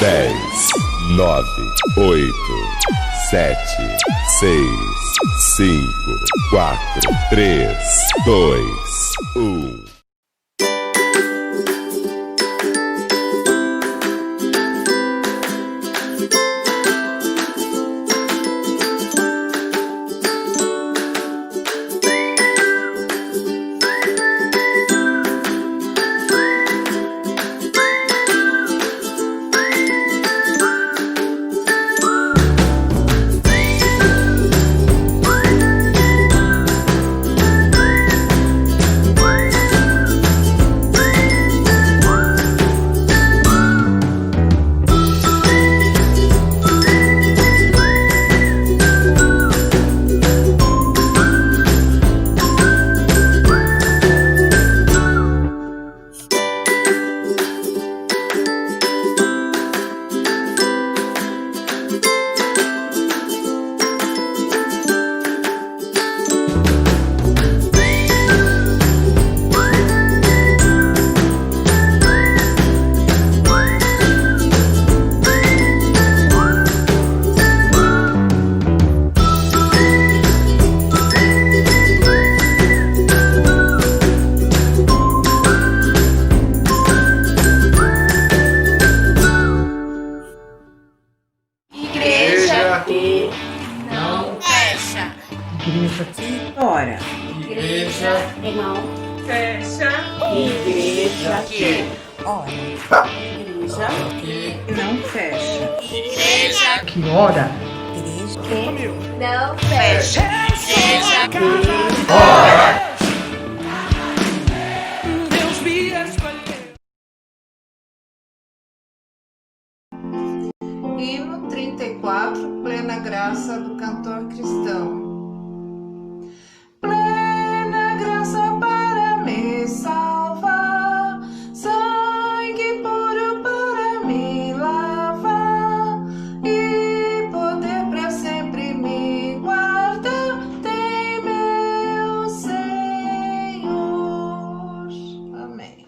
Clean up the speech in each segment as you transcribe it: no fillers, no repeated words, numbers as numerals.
10, 9, 8, 7, 6, 5, 4, 3, 2, 1. que não fecha. Igreja que ora. Igreja que não fecha. Igreja que Ora. igreja Que não fecha. igreja Que ora. que não fecha. Igreja que Hino 34, Plena Graça, do cantor cristão. Plena graça para me salvar, sangue puro para me lavar, e poder para sempre me guardar, tem meu Senhor. Amém.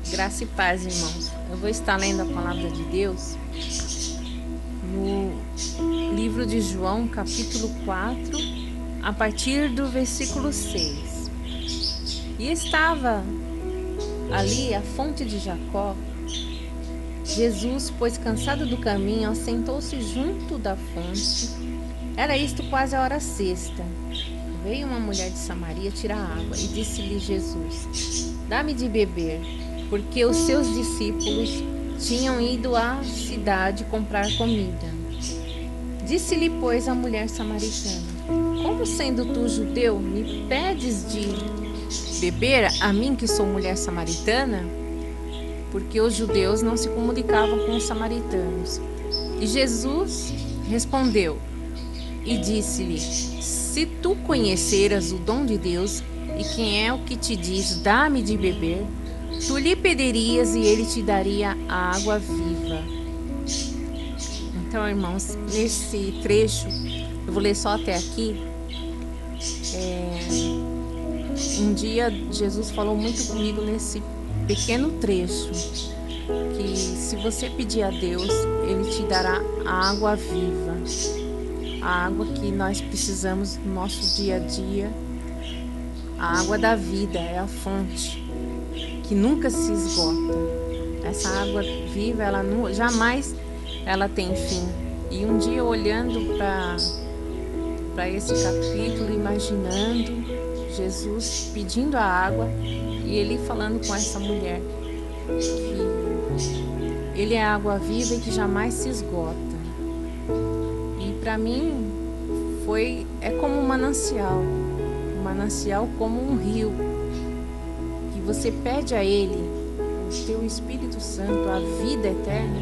Graça e paz, irmãos. Eu vou estar lendo a palavra de Deus no livro de João, capítulo 4, a partir do versículo 6. E estava ali a fonte de Jacó. Jesus, pois cansado do caminho, assentou-se junto da fonte. Era isto quase a hora sexta. Veio uma mulher de Samaria tirar água e disse-lhe Jesus: dá-me de beber, porque os seus discípulos tinham ido à cidade comprar comida. Disse-lhe, pois, a mulher samaritana: como sendo tu judeu, me pedes de beber a mim, que sou mulher samaritana? Porque os judeus não se comunicavam com os samaritanos. E Jesus respondeu e disse-lhe: se tu conheceras o dom de Deus, e quem é o que te diz, dá-me de beber, tu lhe pedirias e ele te daria a água viva. Então, irmãos, nesse trecho, eu vou ler só até aqui. Um dia Jesus falou muito comigo nesse pequeno trecho, que se você pedir a Deus, Ele te dará a água viva, a água que nós precisamos no nosso dia a dia. A água da vida é a fonte que nunca se esgota. Essa água viva, ela jamais ela tem fim. E um dia, olhando para esse capítulo, imaginando Jesus pedindo a água e ele falando com essa mulher que ele é a água viva e que jamais se esgota. E para mim é como um manancial como um rio, que você pede a ele, o teu Espírito Santo, a vida eterna,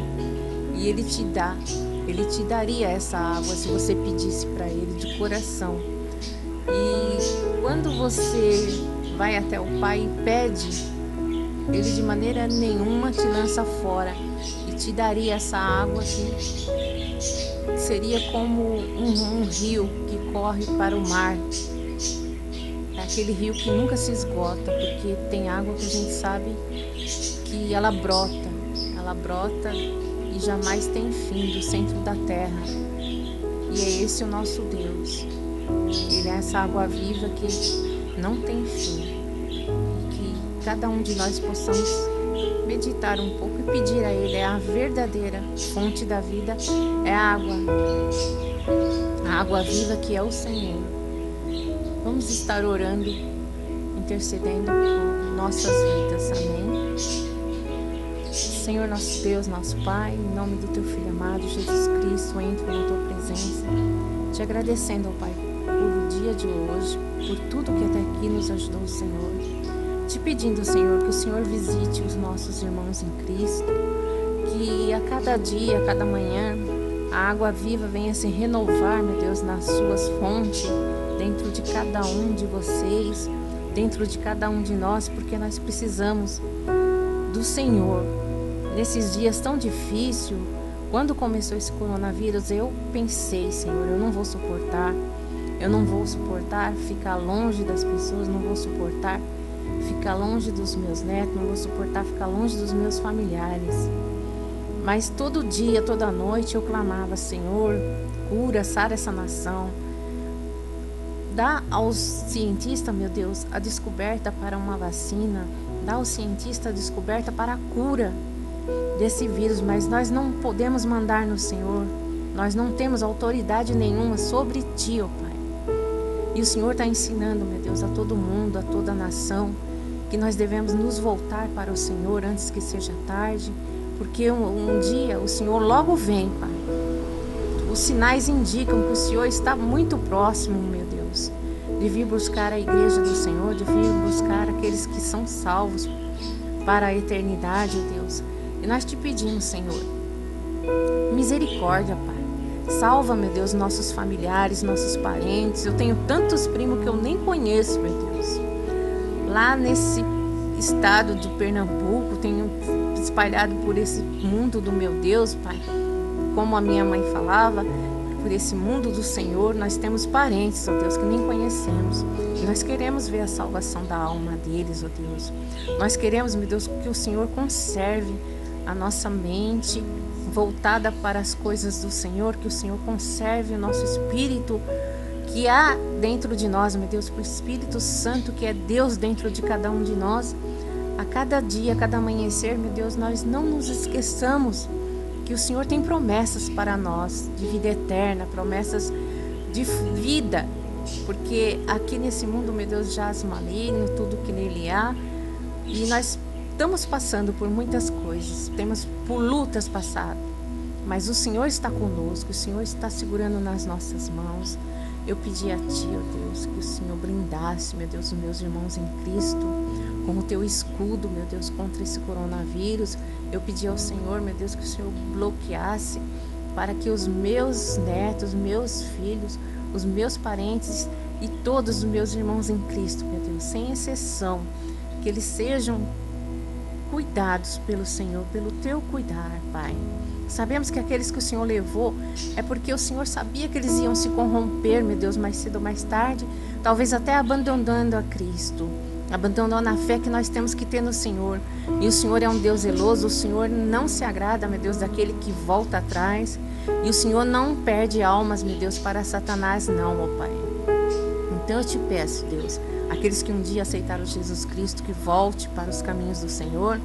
e ele te daria essa água se você pedisse para ele de coração. E quando você vai até o Pai e pede, ele de maneira nenhuma te lança fora e te daria essa água que seria como um rio que corre para o mar. É aquele rio que nunca se esgota, porque tem água que a gente sabe que ela brota e jamais tem fim do centro da terra. E é esse o nosso Deus. Ele é essa água viva que não tem fim. E que cada um de nós possamos meditar um pouco e pedir a Ele. É a verdadeira fonte da vida, é a água viva que é o Senhor. Vamos estar orando, intercedendo por nossas vidas, amém? Senhor nosso Deus, nosso Pai, em nome do Teu Filho amado, Jesus Cristo, entro na Tua presença, te agradecendo, ó Pai, por dia de hoje, por tudo que até aqui nos ajudou o Senhor, te pedindo, Senhor, que o Senhor visite os nossos irmãos em Cristo, que a cada dia, a cada manhã, a água viva venha se renovar, meu Deus, nas suas fontes, dentro de cada um de vocês, dentro de cada um de nós, porque nós precisamos do Senhor. Nesses dias tão difíceis, quando começou esse coronavírus, eu pensei, Senhor, eu não vou suportar ficar longe das pessoas, não vou suportar ficar longe dos meus netos, não vou suportar ficar longe dos meus familiares. Mas todo dia, toda noite eu clamava, Senhor, cura, sara essa nação. Dá aos cientistas, meu Deus, a descoberta para uma vacina, dá aos cientistas a descoberta para a cura desse vírus, mas nós não podemos mandar no Senhor, nós não temos autoridade nenhuma sobre Ti, ó Pai. E o Senhor está ensinando, meu Deus, a todo mundo, a toda a nação, que nós devemos nos voltar para o Senhor antes que seja tarde, porque um dia o Senhor logo vem, Pai. Os sinais indicam que o Senhor está muito próximo, meu Deus, de vir buscar a igreja do Senhor, de vir buscar aqueles que são salvos para a eternidade, ó Deus. E nós te pedimos, Senhor, misericórdia, Pai. Salva, meu Deus, nossos familiares, nossos parentes. Eu tenho tantos primos que eu nem conheço, meu Deus. Lá nesse estado de Pernambuco, tenho espalhado por esse mundo do meu Deus, Pai. Como a minha mãe falava, por esse mundo do Senhor, nós temos parentes, ó Deus, que nem conhecemos. E nós queremos ver a salvação da alma deles, ó Deus. Nós queremos, meu Deus, que o Senhor conserve a nossa mente voltada para as coisas do Senhor, que o Senhor conserve o nosso espírito que há dentro de nós, meu Deus, o Espírito Santo que é Deus dentro de cada um de nós. A cada dia, a cada amanhecer, meu Deus, nós não nos esqueçamos que o Senhor tem promessas para nós, de vida eterna, promessas de vida, porque aqui nesse mundo, meu Deus, jaz maligno, tudo que nele há, e nós estamos passando por muitas coisas, temos por lutas passadas, mas o Senhor está conosco, o Senhor está segurando nas nossas mãos. Eu pedi a Ti, ó Deus, que o Senhor blindasse, meu Deus, os meus irmãos em Cristo, com o Teu escudo, meu Deus, contra esse coronavírus. Eu pedi ao Senhor, meu Deus, que o Senhor bloqueasse para que os meus netos, meus filhos, os meus parentes e todos os meus irmãos em Cristo, meu Deus, sem exceção, que eles sejam cuidados pelo Senhor, pelo Teu cuidar, Pai. Sabemos que aqueles que o Senhor levou é porque o Senhor sabia que eles iam se corromper, meu Deus, mais cedo ou mais tarde, talvez até abandonando a Cristo, abandonando a fé que nós temos que ter no Senhor. E o Senhor é um Deus zeloso, o Senhor não se agrada, meu Deus, daquele que volta atrás, e o Senhor não perde almas, meu Deus, para Satanás, não, ó Pai. Então eu te peço, Deus, aqueles que um dia aceitaram Jesus Cristo, que volte para os caminhos do Senhor.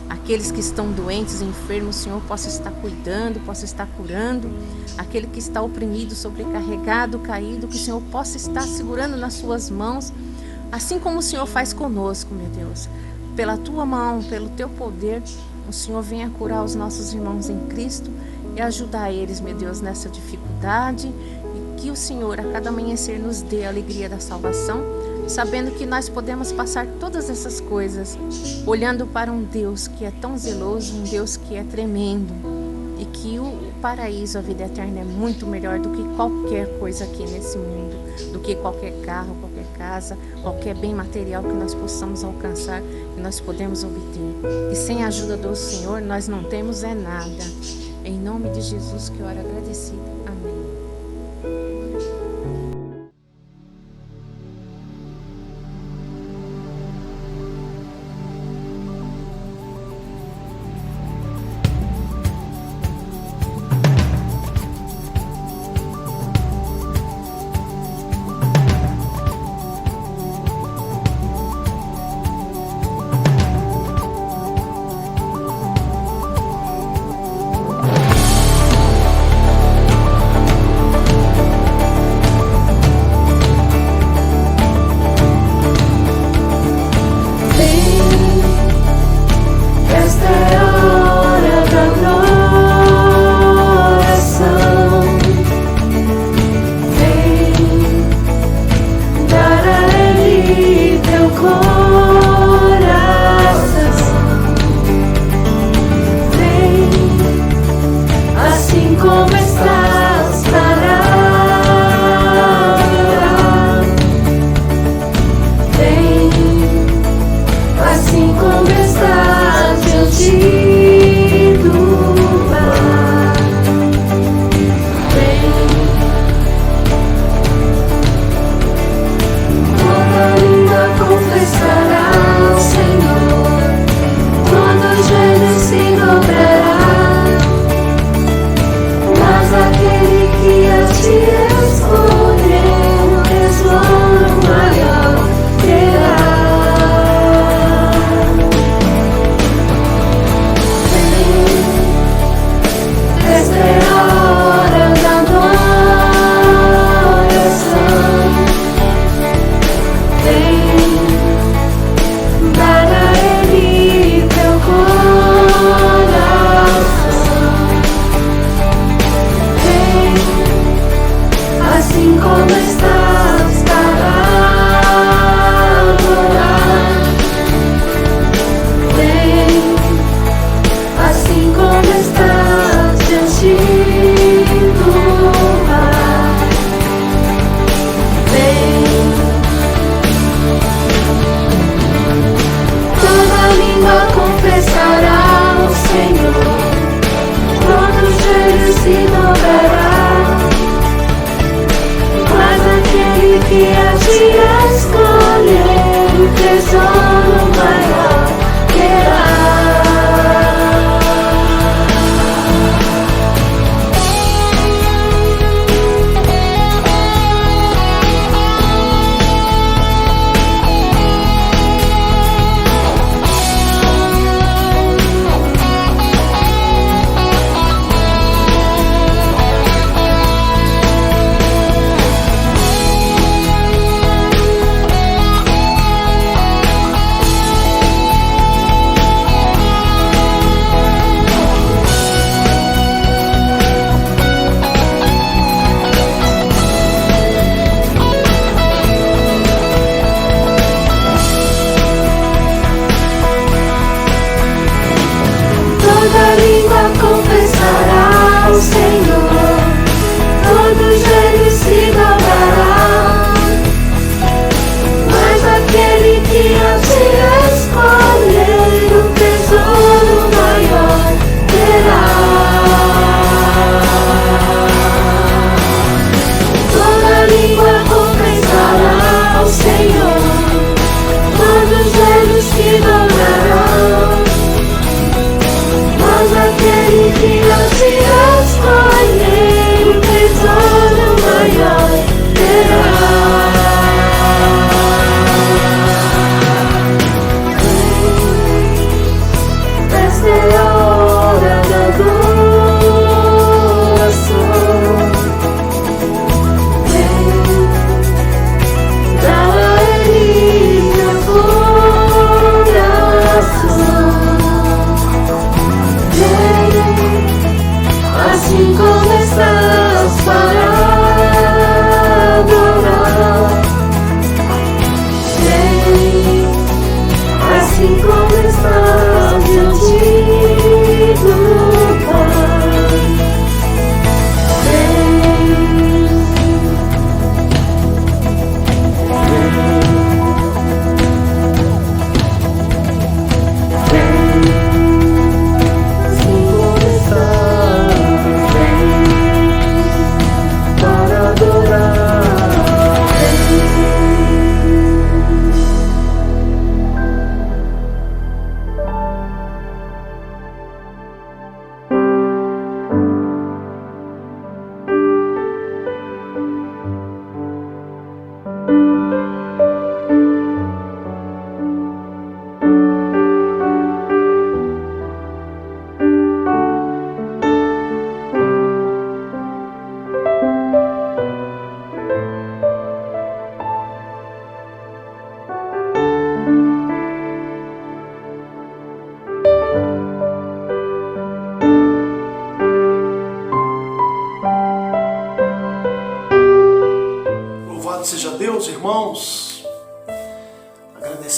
Aqueles que estão doentes e enfermos, o Senhor possa estar cuidando, possa estar curando. Aquele que está oprimido, sobrecarregado, caído, que o Senhor possa estar segurando nas suas mãos, assim como o Senhor faz conosco, meu Deus. Pela Tua mão, pelo Teu poder, o Senhor venha curar os nossos irmãos em Cristo e ajudar eles, meu Deus, nessa dificuldade. E que o Senhor, a cada amanhecer, nos dê a alegria da salvação, sabendo que nós podemos passar todas essas coisas olhando para um Deus que é tão zeloso, um Deus que é tremendo, e que o paraíso, a vida eterna, é muito melhor do que qualquer coisa aqui nesse mundo, do que qualquer carro, qualquer casa, qualquer bem material que nós possamos alcançar, que nós podemos obter. E sem a ajuda do Senhor nós não temos é nada. Em nome de Jesus que eu oro agradecida. Amém.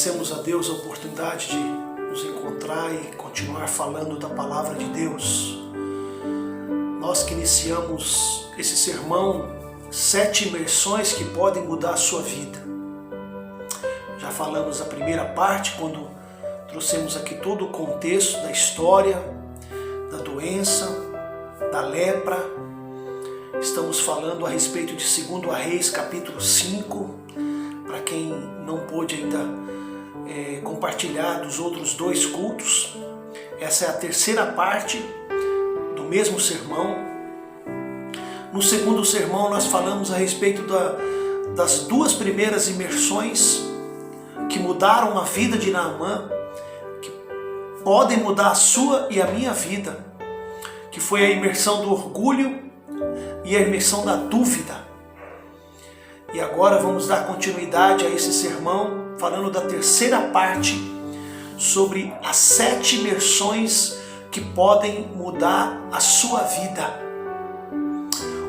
Agradecemos a Deus a oportunidade de nos encontrar e continuar falando da palavra de Deus. Nós que iniciamos esse sermão, 7 imersões que podem mudar a sua vida. Já falamos a primeira parte, quando trouxemos aqui todo o contexto da história, da doença, da lepra. Estamos falando a respeito de 2 Reis, capítulo 5. Para quem não pôde ainda compartilhar dos outros 2 cultos, essa é a terceira parte do mesmo sermão. No segundo sermão nós falamos a respeito das 2 primeiras imersões que mudaram a vida de Naamã, que podem mudar a sua e a minha vida, que foi a imersão do orgulho e a imersão da dúvida. E agora vamos dar continuidade a esse sermão, falando da terceira parte, sobre as 7 imersões que podem mudar a sua vida.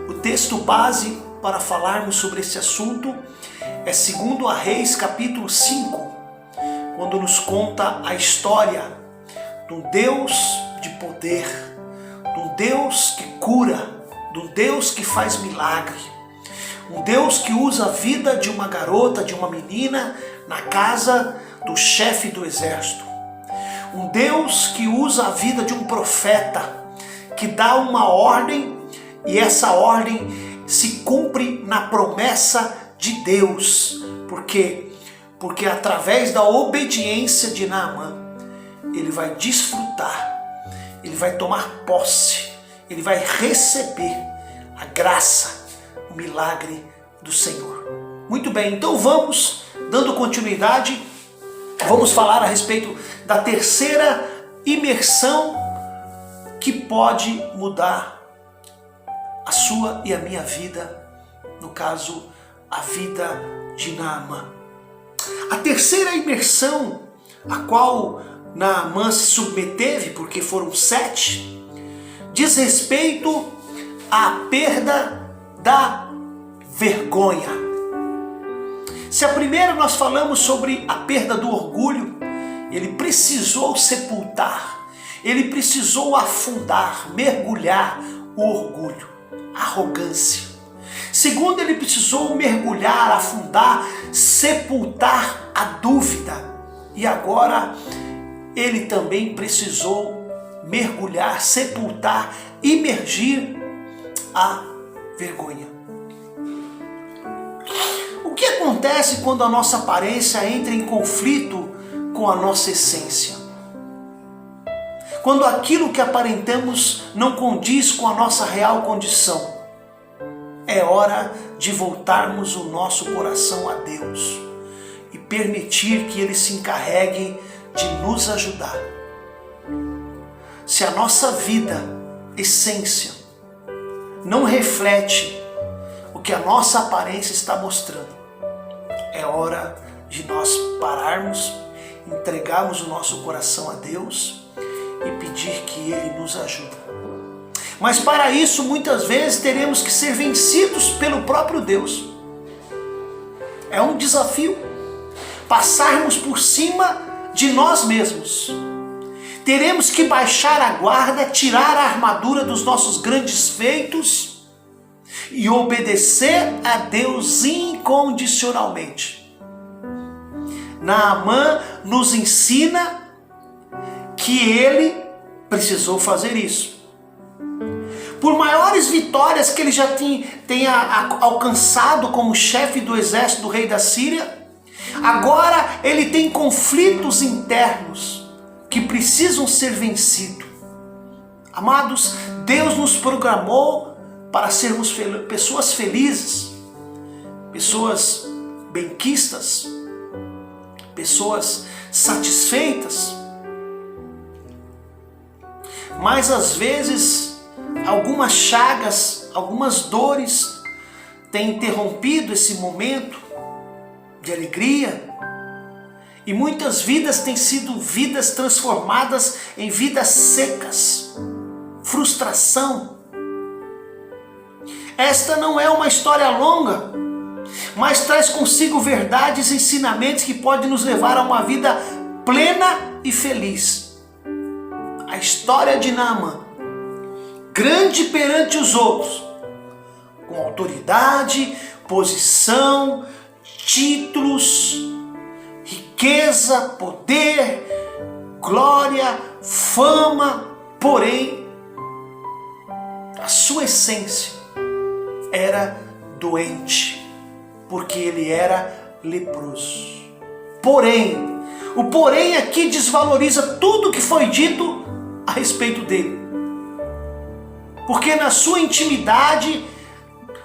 O texto base para falarmos sobre esse assunto é 2 Reis, capítulo 5, quando nos conta a história de um Deus de poder, de um Deus que cura, de um Deus que faz milagre. Um Deus que usa a vida de uma garota, de uma menina, na casa do chefe do exército. Um Deus que usa a vida de um profeta, que dá uma ordem e essa ordem se cumpre na promessa de Deus. Por quê? Porque através da obediência de Naamã, ele vai desfrutar, ele vai tomar posse, ele vai receber a graça, milagre do Senhor. Muito bem, então vamos, dando continuidade, vamos falar a respeito da terceira imersão que pode mudar a sua e a minha vida, no caso, a vida de Naamã. A terceira imersão a qual Naamã se submeteve, porque foram 7, diz respeito à perda da vergonha. Se a primeira nós falamos sobre a perda do orgulho, ele precisou sepultar, ele precisou afundar, mergulhar o orgulho, a arrogância. Segundo, ele precisou mergulhar, afundar, sepultar a dúvida. E agora ele também precisou mergulhar, sepultar, imergir a vergonha. O que acontece quando a nossa aparência entra em conflito com a nossa essência? Quando aquilo que aparentamos não condiz com a nossa real condição, é hora de voltarmos o nosso coração a Deus e permitir que Ele se encarregue de nos ajudar. Se a nossa vida, essência, não reflete o que a nossa aparência está mostrando, é hora de nós pararmos, entregarmos o nosso coração a Deus e pedir que Ele nos ajude. Mas para isso, muitas vezes, teremos que ser vencidos pelo próprio Deus. É um desafio passarmos por cima de nós mesmos. Teremos que baixar a guarda, tirar a armadura dos nossos grandes feitos e obedecer a Deus incondicionalmente. Naamã nos ensina que ele precisou fazer isso. Por maiores vitórias que ele já tenha alcançado como chefe do exército do rei da Síria, agora ele tem conflitos internos que precisam ser vencidos. Amados, Deus nos programou para sermos pessoas felizes, pessoas benquistas, pessoas satisfeitas. Mas às vezes, algumas chagas, algumas dores têm interrompido esse momento de alegria. E muitas vidas têm sido vidas transformadas em vidas secas, frustração. Esta não é uma história longa, mas traz consigo verdades e ensinamentos que podem nos levar a uma vida plena e feliz. A história de Naamã, grande perante os outros, com autoridade, posição, títulos, riqueza, poder, glória, fama, porém, a sua essência era doente, porque ele era leproso. Porém, o porém aqui desvaloriza tudo que foi dito a respeito dele. Porque na sua intimidade,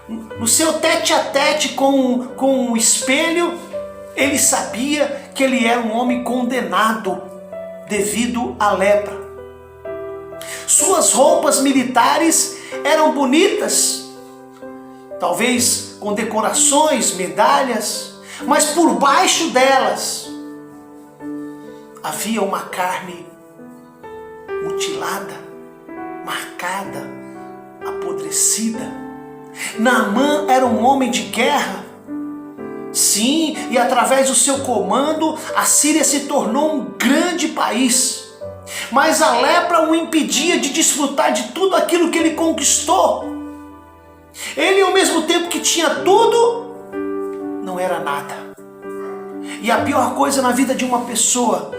no seu tete-a-tete com o espelho, ele sabia que ele era um homem condenado devido à lepra. Suas roupas militares eram bonitas, talvez com decorações, medalhas, mas por baixo delas havia uma carne mutilada, marcada, apodrecida. Naamã era um homem de guerra. Sim, e através do seu comando, a Síria se tornou um grande país. Mas a lepra o impedia de desfrutar de tudo aquilo que ele conquistou. Ele, ao mesmo tempo que tinha tudo, não era nada. E a pior coisa na vida de uma pessoa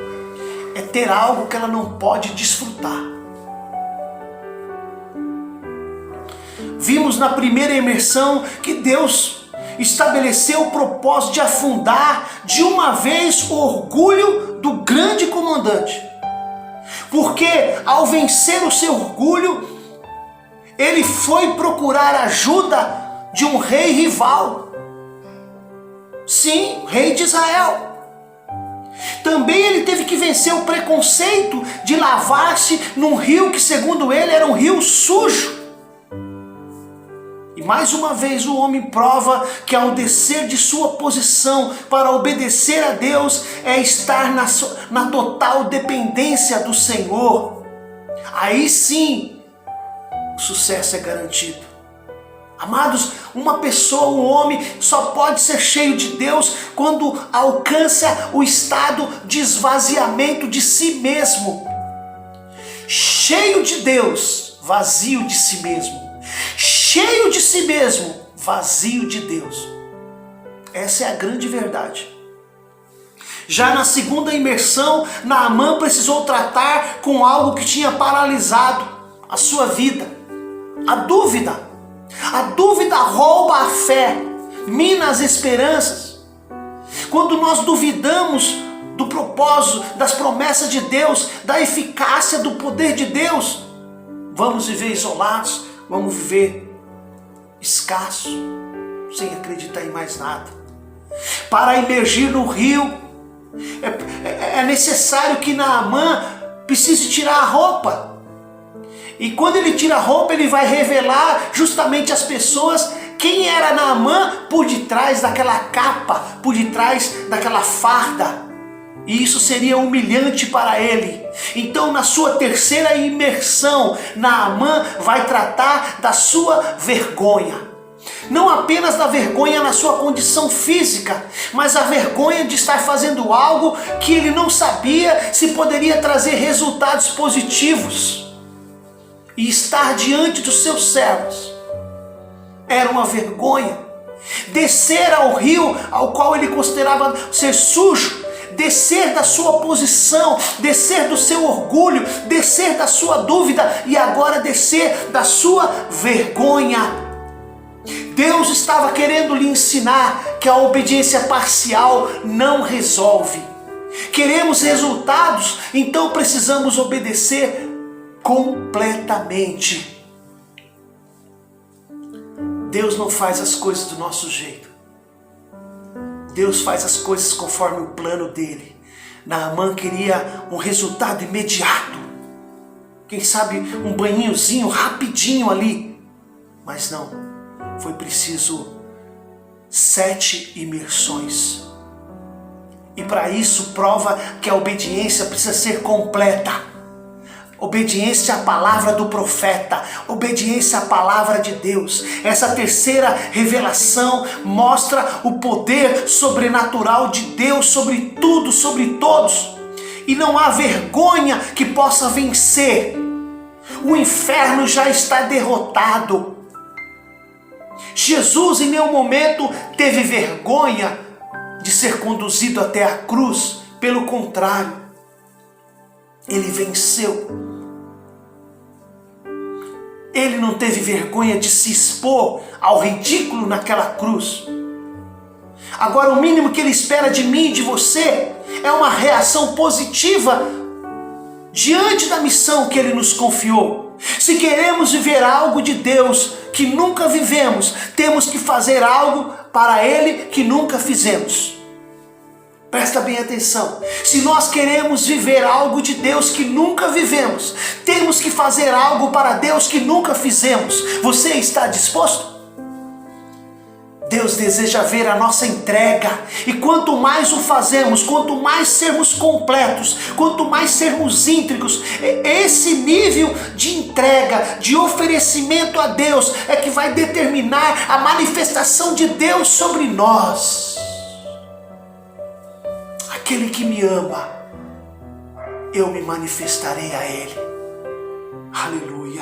é ter algo que ela não pode desfrutar. Vimos na primeira imersão que Deus estabeleceu o propósito de afundar de uma vez o orgulho do grande comandante. Porque ao vencer o seu orgulho, ele foi procurar ajuda de um rei rival. Sim, rei de Israel. Também ele teve que vencer o preconceito de lavar-se num rio que, segundo ele, era um rio sujo. E mais uma vez o homem prova que ao descer de sua posição para obedecer a Deus é estar na total dependência do Senhor. Aí sim, o sucesso é garantido. Amados, uma pessoa, um homem, só pode ser cheio de Deus quando alcança o estado de esvaziamento de si mesmo. Cheio de Deus, vazio de si mesmo. Cheio de si mesmo, vazio de Deus. Essa é a grande verdade. Já na segunda imersão, Naamã precisou tratar com algo que tinha paralisado a sua vida. A dúvida. A dúvida rouba a fé, mina as esperanças. Quando nós duvidamos do propósito, das promessas de Deus, da eficácia do poder de Deus, vamos viver isolados, vamos viver escasso, sem acreditar em mais nada. Para emergir no rio, é necessário que Naamã precise tirar a roupa. E quando ele tira a roupa, ele vai revelar justamente às pessoas quem era Naamã por detrás daquela capa, por detrás daquela farda. E isso seria humilhante para ele. Então, na sua terceira imersão, Naamã vai tratar da sua vergonha. Não apenas da vergonha na sua condição física, mas a vergonha de estar fazendo algo que ele não sabia se poderia trazer resultados positivos. E estar diante dos seus servos era uma vergonha. Descer ao rio ao qual ele considerava ser sujo, descer da sua posição, descer do seu orgulho, descer da sua dúvida e agora descer da sua vergonha. Deus estava querendo lhe ensinar que a obediência parcial não resolve. Queremos resultados, então precisamos obedecer completamente. Deus não faz as coisas do nosso jeito. Deus faz as coisas conforme o plano dele. Naamã queria um resultado imediato. Quem sabe um banhozinho rapidinho ali. Mas não, foi preciso 7 imersões. E para isso prova que a obediência precisa ser completa. Obediência à palavra do profeta, obediência à palavra de Deus. Essa terceira revelação mostra o poder sobrenatural de Deus sobre tudo, sobre todos. E não há vergonha que possa vencer. O inferno já está derrotado. Jesus em nenhum momento teve vergonha de ser conduzido até a cruz. Pelo contrário, ele venceu. Ele não teve vergonha de se expor ao ridículo naquela cruz. Agora, o mínimo que ele espera de mim e de você é uma reação positiva diante da missão que ele nos confiou. Se queremos viver algo de Deus que nunca vivemos, temos que fazer algo para ele que nunca fizemos. Presta bem atenção. Se nós queremos viver algo de Deus que nunca vivemos, temos que fazer algo para Deus que nunca fizemos. Você está disposto? Deus deseja ver a nossa entrega. E quanto mais o fazemos, quanto mais sermos completos, quanto mais sermos íntegros, esse nível de entrega, de oferecimento a Deus, é que vai determinar a manifestação de Deus sobre nós. Aquele que me ama, eu me manifestarei a ele. Aleluia.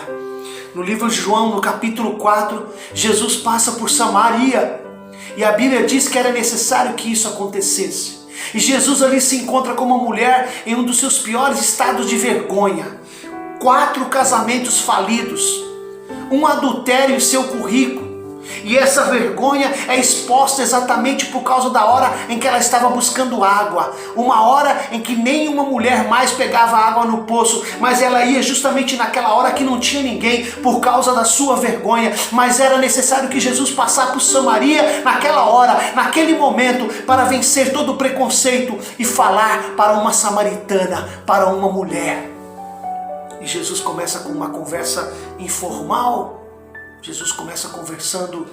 No livro de João, no capítulo 4, Jesus passa por Samaria. E a Bíblia diz que era necessário que isso acontecesse. E Jesus ali se encontra com uma mulher em um dos seus piores estados de vergonha. 4 casamentos falidos. Um adultério em seu currículo. E essa vergonha é exposta exatamente por causa da hora em que ela estava buscando água. Uma hora em que nenhuma mulher mais pegava água no poço, mas ela ia justamente naquela hora que não tinha ninguém por causa da sua vergonha. Mas era necessário que Jesus passasse por Samaria naquela hora, naquele momento, para vencer todo o preconceito e falar para uma samaritana, para uma mulher. E Jesus começa com uma conversa informal. Jesus começa conversando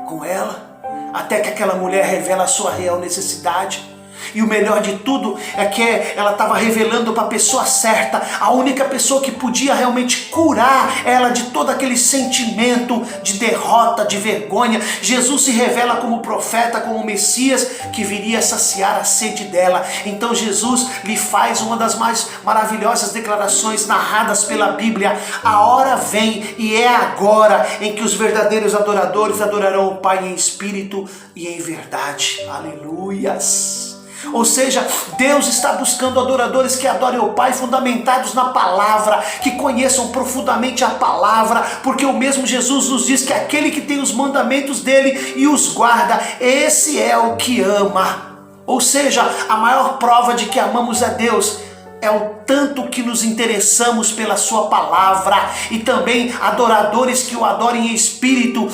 com ela, até que aquela mulher revela a sua real necessidade. E o melhor de tudo é que ela estava revelando para a pessoa certa, a única pessoa que podia realmente curar ela de todo aquele sentimento de derrota, de vergonha. Jesus se revela como profeta, como Messias, que viria saciar a sede dela. Então Jesus lhe faz uma das mais maravilhosas declarações narradas pela Bíblia. A hora vem, e é agora, em que os verdadeiros adoradores adorarão o Pai em espírito e em verdade. Aleluias! Ou seja, Deus está buscando adoradores que adorem o Pai fundamentados na palavra, que conheçam profundamente a palavra, porque o mesmo Jesus nos diz que aquele que tem os mandamentos dele e os guarda, esse é o que ama. Ou seja, a maior prova de que amamos a Deus é o tanto que nos interessamos pela sua palavra, e também adoradores que o adorem em espírito.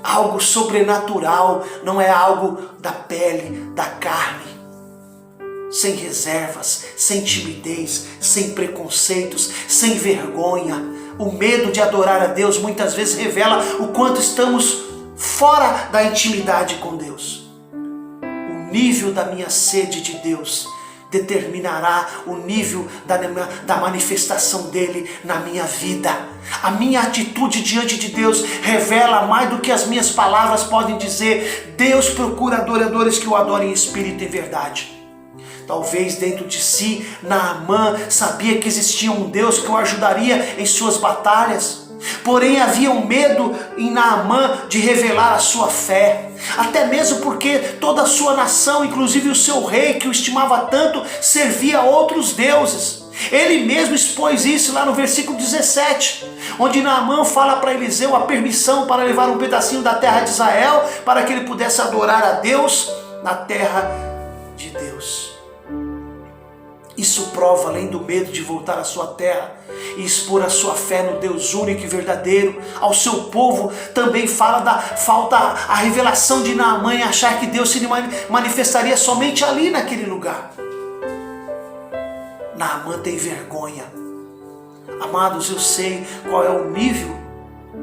Algo sobrenatural, não é algo da pele, da carne. Sem reservas, sem timidez, sem preconceitos, sem vergonha. O medo de adorar a Deus muitas vezes revela o quanto estamos fora da intimidade com Deus. O nível da minha sede de Deus determinará o nível da manifestação dele na minha vida. A minha atitude diante de Deus revela mais do que as minhas palavras podem dizer. Deus procura adoradores que o adorem em espírito e verdade. Talvez dentro de si, Naamã sabia que existia um Deus que o ajudaria em suas batalhas. Porém havia um medo em Naamã de revelar a sua fé. Até mesmo porque toda a sua nação, inclusive o seu rei, que o estimava tanto, servia a outros deuses. Ele mesmo expôs isso lá no versículo 17, onde Naamã fala para Eliseu a permissão para levar um pedacinho da terra de Israel, para que ele pudesse adorar a Deus na terra de Deus. Isso prova, além do medo de voltar à sua terra e expor a sua fé no Deus único e verdadeiro, ao seu povo, também fala da falta, a revelação de Naamã em achar que Deus se manifestaria somente ali naquele lugar. Naamã tem vergonha. Amados, eu sei qual é o nível,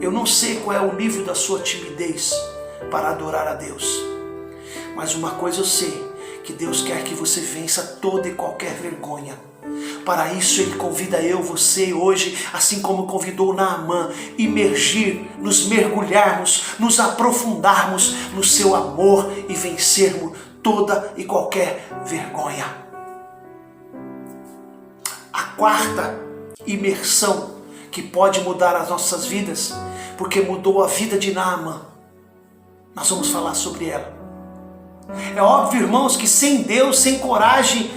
eu não sei qual é o nível da sua timidez para adorar a Deus. Mas uma coisa eu sei, que Deus quer que você vença toda e qualquer vergonha. Para isso Ele convida eu, você hoje, assim como convidou Naamã, nos mergulharmos, nos aprofundarmos no seu amor e vencermos toda e qualquer vergonha. A quarta imersão que pode mudar as nossas vidas, porque mudou a vida de Naamã, nós vamos falar sobre ela. É óbvio, irmãos, que sem Deus, sem coragem,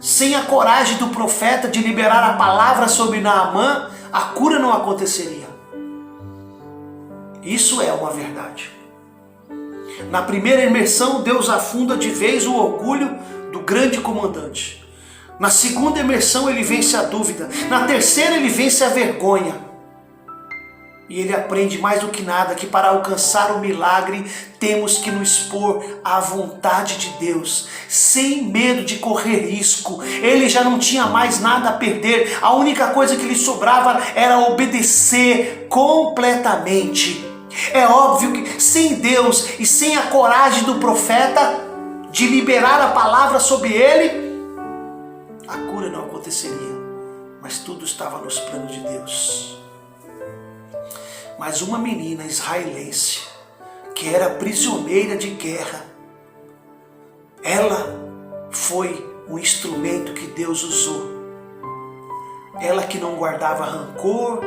sem a coragem do profeta de liberar a palavra sobre Naamã, a cura não aconteceria. Isso é uma verdade. Na primeira imersão, Deus afunda de vez o orgulho do grande comandante. Na segunda imersão, ele vence a dúvida. Na terceira, ele vence a vergonha. E ele aprende mais do que nada que para alcançar o milagre temos que nos expor à vontade de Deus, sem medo de correr risco. Ele já não tinha mais nada a perder, a única coisa que lhe sobrava era obedecer completamente. É óbvio que sem Deus e sem a coragem do profeta de liberar a palavra sobre ele, a cura não aconteceria, mas tudo estava nos planos de Deus. Mas uma menina israelense, que era prisioneira de guerra, ela foi o instrumento que Deus usou. Ela que não guardava rancor,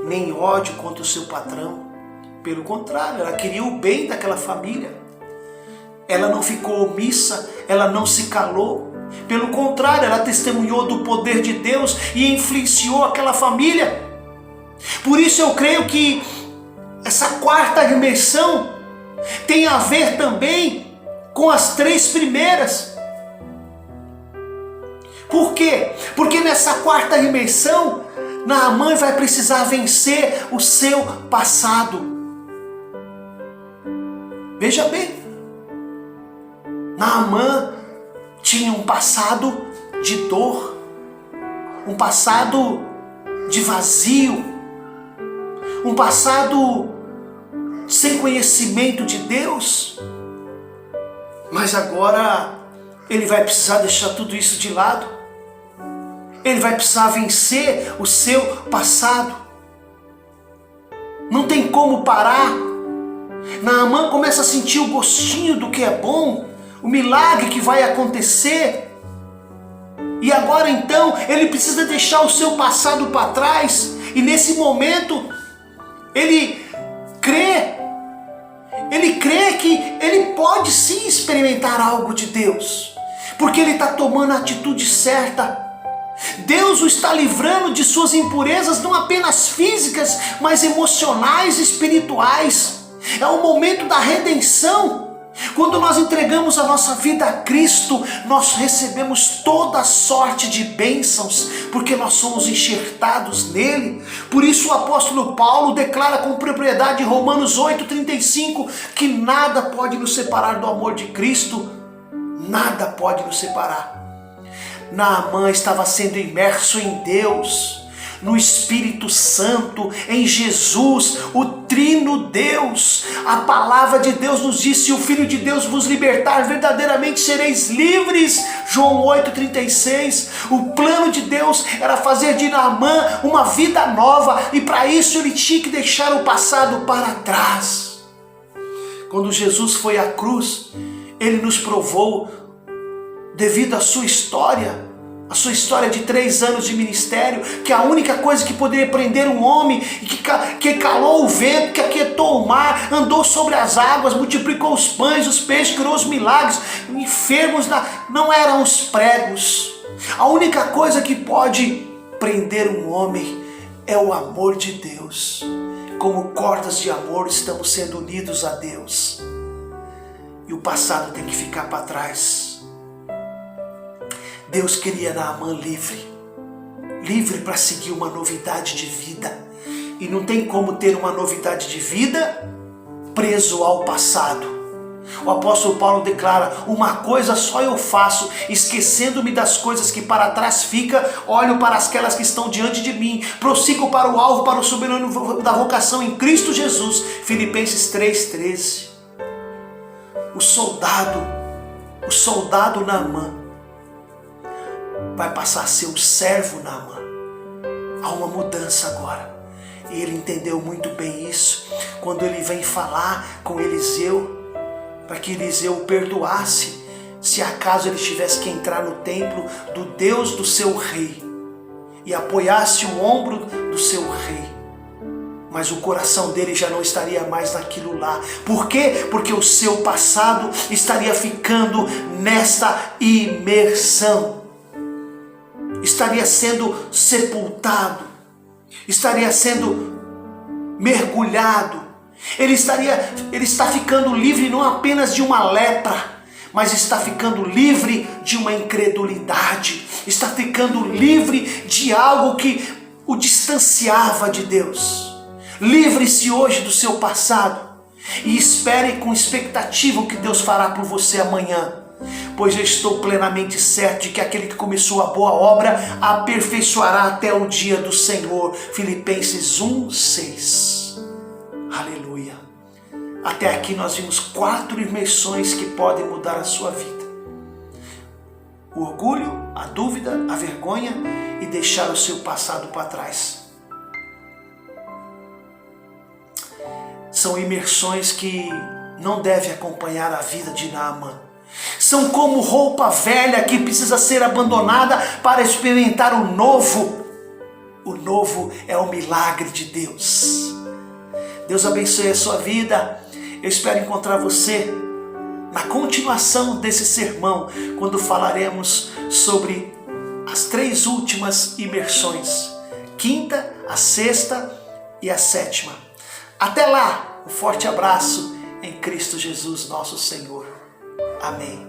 nem ódio contra o seu patrão. Pelo contrário, ela queria o bem daquela família. Ela não ficou omissa, ela não se calou. Pelo contrário, ela testemunhou do poder de Deus e influenciou aquela família. Por isso eu creio que essa quarta imersão tem a ver também com as três primeiras. Por quê? Porque nessa quarta imersão, Naamã vai precisar vencer o seu passado. Veja bem, Naamã tinha um passado de dor, um passado de vazio, um passado sem conhecimento de Deus. Mas agora ele vai precisar deixar tudo isso de lado. Ele vai precisar vencer o seu passado. Não tem como parar. Naamã começa a sentir o gostinho do que é bom, o milagre que vai acontecer. E agora então ele precisa deixar o seu passado para trás. E nesse momento ele crê que ele pode sim experimentar algo de Deus, porque ele está tomando a atitude certa. Deus o está livrando de suas impurezas, não apenas físicas, mas emocionais e espirituais. É o momento da redenção. Quando nós entregamos a nossa vida a Cristo, nós recebemos toda sorte de bênçãos, porque nós somos enxertados nele. Por isso o apóstolo Paulo declara com propriedade em Romanos 8,35 que nada pode nos separar do amor de Cristo. Nada pode nos separar. Naamã estava sendo imerso em Deus, no Espírito Santo, em Jesus, o Trino Deus. A palavra de Deus nos diz: se o Filho de Deus vos libertar, verdadeiramente sereis livres. João 8,36. O plano de Deus era fazer de Naamã uma vida nova, e para isso ele tinha que deixar o passado para trás. Quando Jesus foi à cruz, ele nos provou, devido à sua história, a sua história de 3 anos de ministério, que a única coisa que poderia prender um homem, que calou o vento, que aquietou o mar, andou sobre as águas, multiplicou os pães, os peixes, criou os milagres, enfermos, não eram os pregos. A única coisa que pode prender um homem é o amor de Deus. Como cordas de amor estamos sendo unidos a Deus. E o passado tem que ficar para trás. Deus queria Naamã livre para seguir uma novidade de vida. E não tem como ter uma novidade de vida preso ao passado. O apóstolo Paulo declara: uma coisa só eu faço, esquecendo-me das coisas que para trás ficam, olho para aquelas que estão diante de mim, prossigo para o alvo, para o soberano da vocação em Cristo Jesus. Filipenses 3,13. O soldado Naamã vai passar a ser um servo, Naamã. Há uma mudança agora. E ele entendeu muito bem isso quando ele vem falar com Eliseu, para que Eliseu o perdoasse, se acaso ele tivesse que entrar no templo do Deus do seu rei e apoiasse o ombro do seu rei. Mas o coração dele já não estaria mais naquilo lá. Por quê? Porque o seu passado estaria ficando nesta imersão. Estaria sendo sepultado. Estaria sendo mergulhado. Ele está ficando livre não apenas de uma lepra, mas está ficando livre de uma incredulidade. Está ficando livre de algo que o distanciava de Deus. Livre-se hoje do seu passado e espere com expectativa o que Deus fará por você amanhã, pois eu estou plenamente certo de que aquele que começou a boa obra aperfeiçoará até o dia do Senhor. Filipenses 1:6. Aleluia. Até aqui nós vimos 4 imersões que podem mudar a sua vida: o orgulho, a dúvida, a vergonha e deixar o seu passado para trás. São imersões que não devem acompanhar a vida de Naamã. São como roupa velha que precisa ser abandonada para experimentar o novo. O novo é o milagre de Deus. Deus abençoe a sua vida. Eu espero encontrar você na continuação desse sermão, quando falaremos sobre as 3 últimas imersões: quinta, a sexta e a sétima. Até lá, um forte abraço em Cristo Jesus, nosso Senhor. Amém.